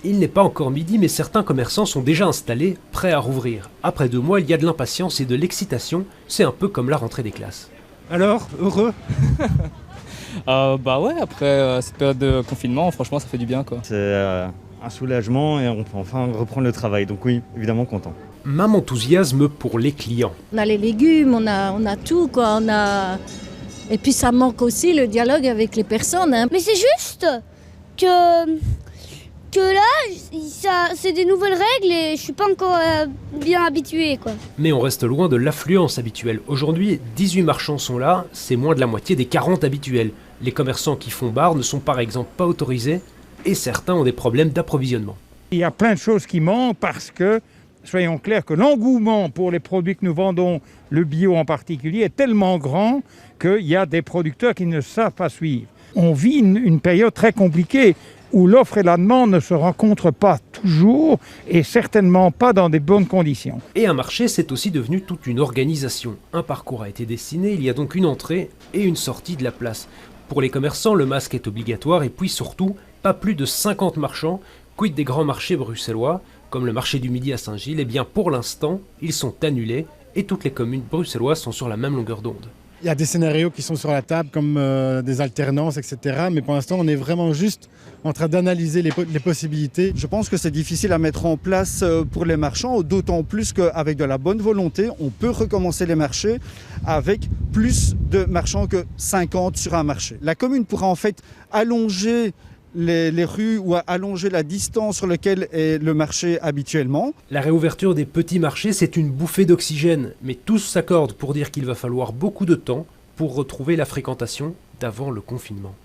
Il n'est pas encore midi, mais certains commerçants sont déjà installés, prêts à rouvrir. Après 2 mois, il y a de l'impatience et de l'excitation. C'est un peu comme la rentrée des classes. Alors, heureux? Bah ouais, après cette période de confinement, franchement, ça fait du bien, quoi. C'est un soulagement et on peut enfin reprendre le travail. Donc oui, évidemment content. Même enthousiasme pour les clients. On a les légumes, on a tout, quoi. Et puis ça manque aussi le dialogue avec les personnes. Hein. Mais c'est juste que là, c'est des nouvelles règles et je suis pas encore bien habituée, quoi. Mais on reste loin de l'affluence habituelle. Aujourd'hui, 18 marchands sont là, c'est moins de la moitié des 40 habituels. Les commerçants qui font bar ne sont par exemple pas autorisés et certains ont des problèmes d'approvisionnement. Il y a plein de choses qui manquent parce que, soyons clairs, que l'engouement pour les produits que nous vendons, le bio en particulier, est tellement grand qu'il y a des producteurs qui ne savent pas suivre. On vit une période très compliquée où l'offre et la demande ne se rencontrent pas toujours et certainement pas dans des bonnes conditions. Et un marché, c'est aussi devenu toute une organisation. Un parcours a été dessiné, il y a donc une entrée et une sortie de la place. Pour les commerçants, le masque est obligatoire et puis surtout, pas plus de 50 marchands. Quid des grands marchés bruxellois, comme le marché du Midi à Saint-Gilles? Eh bien pour l'instant, ils sont annulés et toutes les communes bruxelloises sont sur la même longueur d'onde. Il y a des scénarios qui sont sur la table comme des alternances, etc. Mais pour l'instant, on est vraiment juste en train d'analyser les possibilités. Je pense que c'est difficile à mettre en place pour les marchands, d'autant plus qu'avec de la bonne volonté, on peut recommencer les marchés avec plus de marchands que 50 sur un marché. La commune pourra en fait allonger les rues ou allonger la distance sur laquelle est le marché habituellement. La réouverture des petits marchés, c'est une bouffée d'oxygène, mais tous s'accordent pour dire qu'il va falloir beaucoup de temps pour retrouver la fréquentation d'avant le confinement.